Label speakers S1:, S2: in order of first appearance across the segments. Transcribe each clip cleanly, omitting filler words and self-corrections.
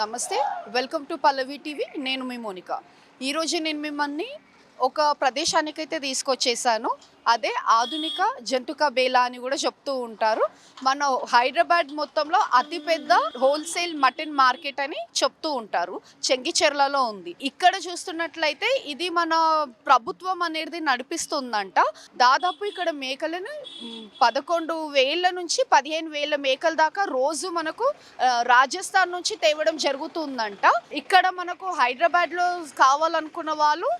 S1: నమస్తే. Welcome to Pallavi TV. నేను మీ Monica. ఈరోజు నేను మిమ్మల్ని ఒక ప్రదేశానికైతే తీసుకొచ్చేసాను. అదే ఆధునిక జంతుక బేలా అని కూడా చెప్తూ ఉంటారు. మన హైదరాబాద్ మొత్తంలో అతిపెద్ద హోల్సేల్ మటన్ మార్కెట్ అని చెప్తూ ఉంటారు. చెంగిచెర్లలో ఉంది. ఇక్కడ చూస్తున్నట్లయితే ఇది మన ప్రభుత్వం అనేది నడిపిస్తుందంట. దాదాపు ఇక్కడ మేకలను 11,000 నుంచి 15,000 మేకల దాకా రోజు మనకు రాజస్థాన్ నుంచి తేవడం జరుగుతుందంట. ఇక్కడ మనకు హైదరాబాద్లో కావాలనుకున్న వాళ్ళు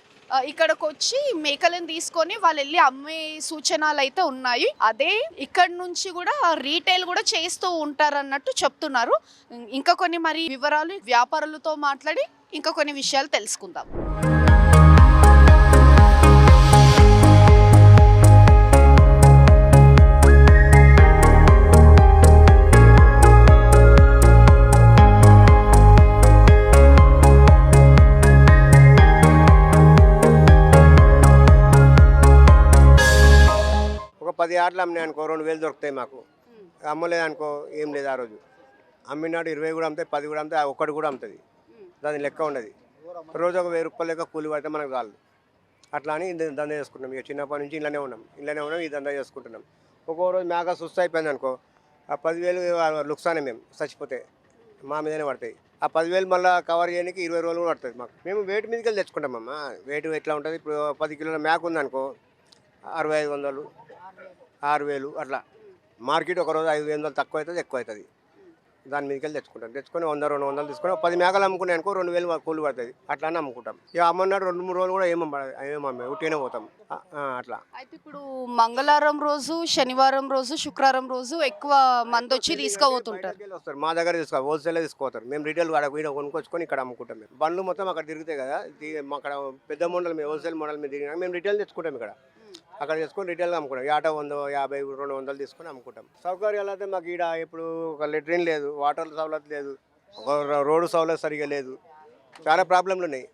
S1: ఇక్కడికి వచ్చి మేకలను తీసుకొని వాళ్ళు వెళ్ళి అమ్మే సూచనలు అయితే ఉన్నాయి. అదే ఇక్కడ నుంచి కూడా రీటైల్ కూడా చేస్తూ ఉంటారు అన్నట్టు చెప్తున్నారు. ఇంకా కొన్ని మరి వివరాలు వ్యాపారులతో మాట్లాడి ఇంకా కొన్ని విషయాలు తెలుసుకుందాం.
S2: ఒక 10 ఆటలు అమ్మినాయి అనుకో 2,000 దొరుకుతాయి మాకు. అమ్మలేదు అనుకో ఏం లేదు. ఆ రోజు అమ్మినాడు 20 కూడా అమ్ముతాయి, 10 కూడా అమ్ముతాయి, ఒక్కటి కూడా అమ్ముతుంది. దాని లెక్క ఉండదు. రోజు ఒక 1,000 రూపాయలు లెక్క కూలి పడితే మనకు చాలు. అట్లా అని దందా చేసుకుంటాం. ఇక చిన్నప్పటి నుంచి ఇళ్ళనే ఉన్నాం ఈ దందా చేసుకుంటున్నాం. ఒక్కో రోజు మేక సుస్థ అయిపోయింది అనుకో, ఆ 10,000 లుక్సానే మేము చచ్చిపోతే మా మీదనే పడతాయి. ఆ 10,000 మళ్ళీ కవర్ చేయడానికి 20 రోజులు కూడా పడుతుంది మాకు. మేము వెయిట్ మీదకి వెళ్ళి తెచ్చుకుంటామమ్మా. వెయిట్ ఎట్లా ఉంటుంది, ఇప్పుడు 10 కిలోల మేక ఉందనుకో 6,500 6,000 అట్లా. మార్కెట్ ఒకరోజు 5,000 తక్కువ అవుతుంది, ఎక్కువ అవుతుంది. దాని మీదకి వెళ్ళి తెచ్చుకొని 100 200 తీసుకొని 10 మేకలు అమ్ముకున్నాయి అనుకో 2,000 కూలి పడుతుంది. అట్లానే అమ్ముకుంటాం. ఇక అమ్మన్నాడు 2-3 రోజులు కూడా ఏమమ్మే ఉట్టినే పోతాం అట్లా.
S1: అయితే ఇప్పుడు మంగళవారం రోజు, శనివారం రోజు, శుక్రవారం రోజు ఎక్కువ మంది వచ్చి తీసుకుపోతుంటారు.
S2: వస్తారు మా దగ్గర హోల్సేల్ తీసుకోతారు. మేము రిటైల్ వీడ కొనుక్కొచ్చుకొని ఇక్కడ అమ్ముకుంటాం. మేము బండ్లు మొత్తం అక్కడ తిరుగుతాయి కదా, అక్కడ పెద్ద మోడల్ మీద హోల్సేల్ మోడల్ మీద దిగినా మేము రిటైల్ తెచ్చుకుంటాం. ఇక్కడ అక్కడ చేసుకొని రిటైల్గా అమ్ముకుంటాం. ఆటో 100 50 200 తీసుకొని అమ్ముకుంటాం. సౌకర్యాలు అయితే మాకు ఈడ ఇప్పుడు ఒక లెట్రిన్ లేదు, వాటర్ సౌలత్ లేదు, ఒక రోడ్డు సౌలత్ సరిగా లేదు, చాలా ప్రాబ్లంలు ఉన్నాయి.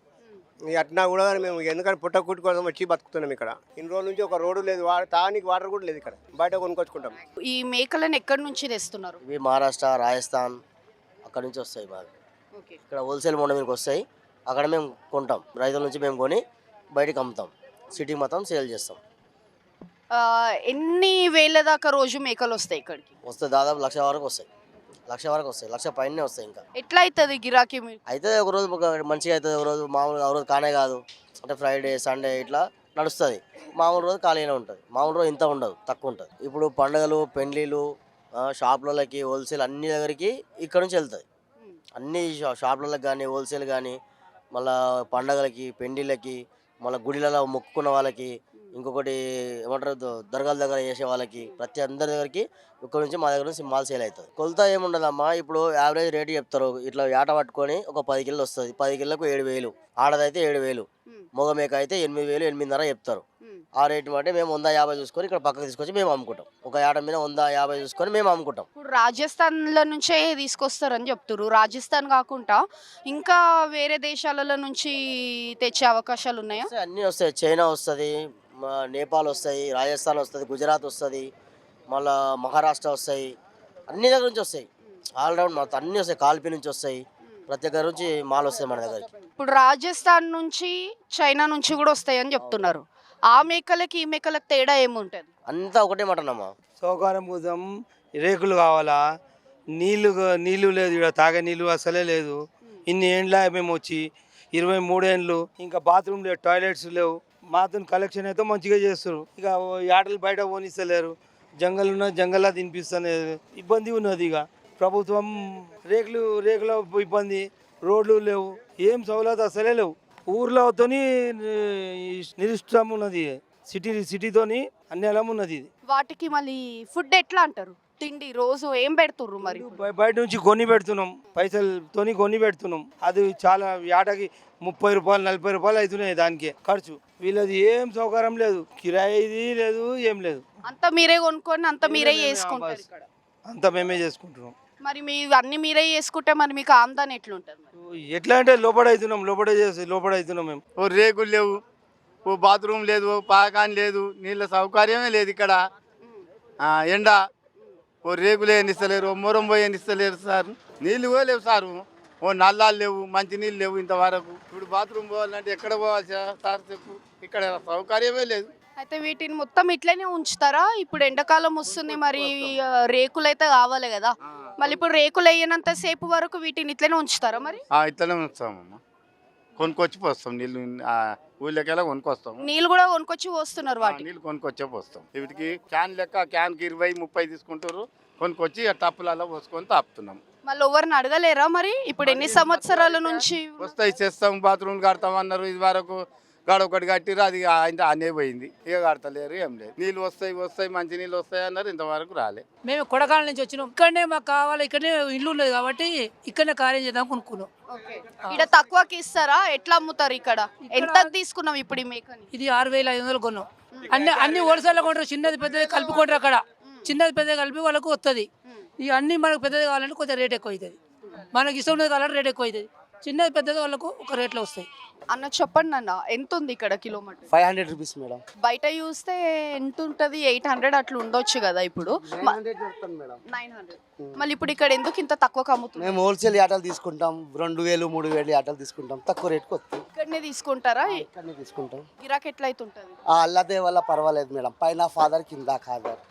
S2: అట్నా కూడా మేము ఎందుకంటే పుట్టకుట్టు కోసం వచ్చి బతుకుతున్నాం. ఇక్కడ ఇన్ని రోజుల నుంచి ఒక రోడ్డు లేదు, తానికి వాటర్ కూడా లేదు. ఇక్కడ బయట కొనుక్కొచ్చుకుంటాం.
S1: ఈ మేకలను ఎక్కడి నుంచి తెస్తున్నారు?
S3: ఇవి మహారాష్ట్ర, రాజస్థాన్ అక్కడ నుంచి వస్తాయి. బాగా ఇక్కడ హోల్సేల్ మోడల్ మీకు వస్తాయి. అక్కడ మేము కొంటాం. రైతుల నుంచి మేము కొని బయటకు అమ్ముతాం. సిటీ మొత్తం సేల్ చేస్తాం.
S1: ఎన్ని వేల దాకా రోజు మేకలు వస్తాయి ఇక్కడికి?
S3: వస్తాయి దాదాపు 1,00,000 వరకు వస్తాయి. 1,00,000 వరకు వస్తాయి. 1,00,000 పైనే వస్తాయి. ఇంకా
S1: ఎట్లా అవుతుంది గిరాకీ?
S3: అయితే ఒక రోజు మంచిగా అవుతుంది, ఒక రోజు మామూలుగా, ఒక రోజు కానే కాదు. అంటే ఫ్రైడే సండే ఇట్లా నడుస్తుంది. మామూలు రోజు ఖాళీనే ఉంటుంది. మామూలు రోజు ఇంత ఉండదు, తక్కువ ఉంటుంది. ఇప్పుడు పండుగలు, పెండ్లీలు, షాపులకి, హోల్సేల్ అన్ని దగ్గరికి ఇక్కడ నుంచి వెళ్తుంది. అన్ని షాపులకి కానీ, హోల్సేల్ కానీ, మళ్ళీ పండుగలకి, పెండ్లీలకి, మళ్ళీ గుడిలలో మొక్కుకున్న వాళ్ళకి, ఇంకొకటి ఏమంటారు దర్గాల దగ్గర చేసే వాళ్ళకి, ప్రతి అందరి దగ్గరికి ఇక్కడ నుంచి మా దగ్గర నుంచి మాల్ సేల్ అవుతుంది. కొలత ఏముండదమ్మా. ఇప్పుడు యావరేజ్ రేటు చెప్తారు. ఇట్లా ఏట పట్టుకొని ఒక 10 కిలోలు వస్తుంది. 10 కిలోలకు 7,000. ఆడదైతే 7,000, మగ మేక అయితే 8,000 8,500 చెప్తారు. ఆ రేటు బట్టి మేము 150 చూసుకొని ఇక్కడ పక్కకు తీసుకొచ్చి మేము అమ్ముకుంటాం. ఒక ఏట మీద 150 చూసుకొని మేము అమ్ముకుంటాం.
S1: ఇప్పుడు రాజస్థాన్ల నుంచే తీసుకొస్తారని చెప్తారు. రాజస్థాన్ కాకుండా ఇంకా వేరే దేశాల నుంచి తెచ్చే అవకాశాలు ఉన్నాయా?
S3: అన్నీ వస్తాయి. చైనా వస్తుంది, నేపాల్ వస్తాయి, రాజస్థాన్ వస్తుంది, గుజరాత్ వస్తుంది, మళ్ళీ మహారాష్ట్ర వస్తాయి. అన్ని దగ్గర నుంచి వస్తాయి. ఆల్రౌండ్ మొత్తం అన్నీ వస్తాయి. కాల్పి నుంచి వస్తాయి. ప్రతి దగ్గర నుంచి మాల్ వస్తాయి మన దగ్గరికి.
S1: ఇప్పుడు రాజస్థాన్ నుంచి, చైనా నుంచి కూడా వస్తాయి అని చెప్తున్నారు. ఆ మేకలకి ఈ మేకలకు తేడా ఏముంటుంది?
S3: అంతా ఒకటే మటన్ అమ్మా.
S4: సౌకర్యం కోసం రేకులు కావాలా, నీళ్ళు లేదు. ఇక్కడ తాగే నీళ్ళు అసలే లేదు. ఇన్ని ఏండ్ల మేము వచ్చి 23 ఏండ్లు. ఇంకా బాత్రూమ్ లేవు, టాయిలెట్స్ లేవు. మాతో కలెక్షన్ అయితే మంచిగా చేస్తారు. ఇక ఆటలు బయట పోనిస్తలేరు. జంగల్ ఉన్న జంగల్లా తినిపిస్తలేదు. ఇబ్బంది ఉన్నది. ఇక ప్రభుత్వం రేకుల ఇబ్బంది, రోడ్లు లేవు, ఏం సౌలత్ అసలే లేవు. ఊర్లతోని నిరుష్టం ఉన్నది. సిటీతోని అన్యాయం ఉన్నది. ఇది
S1: వాటికి మళ్ళీ ఫుడ్ ఎట్లా అంటారు? తిండి రోజు ఏం పెడుతుర్రు? మరి
S4: బయట నుంచి కొని పెడుతున్నాం, పైసలతోని కొని పెడుతున్నాం. అది చాలా ఏటకి 30 రూపాయలు 40 రూపాయలు అవుతున్నాయి దానికి ఖర్చు. వీళ్ళది ఏం సౌకర్యం లేదు, కిరాయి లేదు, ఏం లేదు.
S1: అంతా మీరే కొనుక్కొని అంతా మీరే చేసుకుంటారు ఇక్కడ?
S4: అంతా మేమే చేసుకుంటున్నాం.
S1: మరి మీ అన్ని మీరే చేసుకుంటే మరి మీకు ఆమ్దాని ఎట్లుంటుంది?
S4: ఎట్లా అంటే లోపడవుతున్నాం మేము.
S5: ఓ రేకులు లేవు, ఓ బాత్రూమ్ లేదు, ఓ పాకాన్ లేదు, నీళ్ళ సౌకర్యమే లేదు ఇక్కడ. ఎండ ఓ రేకులు ఏనిస్తలేరు, ఓ మొరం పోయి ఏనిస్తలేరు సార్. నీళ్ళు కూడా లేవు సారు. ఓ నల్లాలు లేవు, మంచినీళ్ళు లేవు ఇంతవరకు. ఇప్పుడు బాత్రూమ్ పోవాలంటే ఎక్కడ పోవాలి సార్ చెప్పు, ఇక్కడ సౌకర్యమే లేదు.
S1: అయితే వీటిని మొత్తం ఇట్లనే ఉంచుతారా? ఇప్పుడు ఎండాకాలం వస్తుంది మరి రేకులు అయితే కావాలి కదా, మళ్ళీ ఇప్పుడు రేకులు వేయనంత సేపు వరకు వీటిని ఇట్లనే ఉంచుతారా మరి?
S5: ఇట్లనే ఉంచుతామమ్మా, కొనుక్కొచ్చి పోస్తాం నీళ్ళు. ఊళ్ళకెళ్ళా కొనుక్కొస్తాం.
S1: నీళ్ళు కూడా కొనుక్కొచ్చి పోస్తున్నారు వాటి.
S5: నీళ్ళు కొనుక్కొచ్చే పోస్తాం. వీటికి క్యాన్ లెక్క క్యాన్కి 20-30 తీసుకుంటారు. కొనుక్కొచ్చి ఆ టప్పులలో పోసుకొని తాపుతున్నాం.
S1: మళ్ళీ ఎవరిని అడగలేరా మరి? ఇప్పుడు ఎన్ని సంవత్సరాల నుంచి
S5: వస్తాయి చేస్తాం, బాత్రూమ్లు కడతాం అన్నారు. ఇది వరకు గడ ఒకటి కట్టిరు, అది అనే పోయింది. ఇక కడతలేరు, ఏం లేదు. నీళ్ళు వస్తాయి మంచి నీళ్ళు వస్తాయి అన్నారు, ఇంతవరకు రాలే.
S6: మేము కొడకాల నుంచి వచ్చినాం, ఇక్కడనే మాకు కావాలి, ఇక్కడనే ఇల్లు ఉండదు కాబట్టి ఇక్కడనే కార్యం చేద్దాం కొనుక్కున్నాం.
S1: ఇక్కడ తక్కువకి ఇస్తారా? ఎట్లా అమ్ముతారు ఇక్కడ? ఎంత తీసుకున్నాం ఇప్పుడు ఈ మేకని?
S6: ఇది 6,500 కొన్నాం. అన్ని హోల్సేల్ కొంటారు, చిన్నది పెద్దది కలిపి కొంటారు. అక్కడ చిన్నది పెద్దది కలిపి వాళ్ళకు వస్తుంది. ఇక అన్ని మనకు పెద్దది కావాలంటే కొంచెం రేట్ ఎక్కువ అవుతుంది, మనకి ఇష్టం ఉన్నది కావాలంటే రేట్ ఎక్కువ అవుతుంది. చిన్నది పెద్దది వాళ్ళకు ఒక రేట్లో వస్తాయి.
S1: అన్న చెప్పండి అన్న, ఎంత ఉంది ఇక్కడ కిలోమీటర్?
S3: 500 rupees madam.
S1: బయట చూస్తే ఎంత ఉంటుంది? 800 అట్లా ఉండొచ్చు కదా ఇప్పుడు. 900. మళ్ళీ ఇప్పుడు ఇక్కడ ఎందుకు ఇంత తక్కువ అమ్ముతుంది?
S3: మేము హోల్సేల్ ఆటలు తీసుకుంటాం, 2,000-3,000 ఆటలు తీసుకుంటాం, తక్కువ రేట్కి వస్తాయి.
S1: ఇక్కడనే తీసుకుంటారా?
S3: ఇక్కడనే తీసుకుంటాం.
S1: గిరాక్ ఎట్లా అవుతుంటుంది?
S3: అల్లదే వల్ల పర్వాలేదు మేడం. పైన ఫాదర్ కింద ఖాదర్,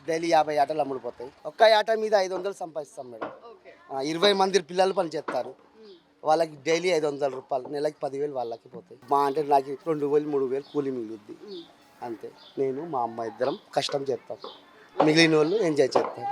S3: డైలీ 50 ఆటలు అమ్ముడిపోతాయి. ఒక్క ఆట మీద 500 సంపాదిస్తాం మేడం. 20 మంది పిల్లలు పని చేస్తారు, వాళ్ళకి డైలీ 500 రూపాయలు, నెలకి 10,000 వాళ్ళకి పోతాయి. మా అంటే నాకు 2,000-3,000 కూలి మిగులుద్ది అంతే. నేను మా అమ్మ ఇద్దరం కష్టం చేస్తాం, మిగిలిన వాళ్ళు ఎంజాయ్ చేస్తారు.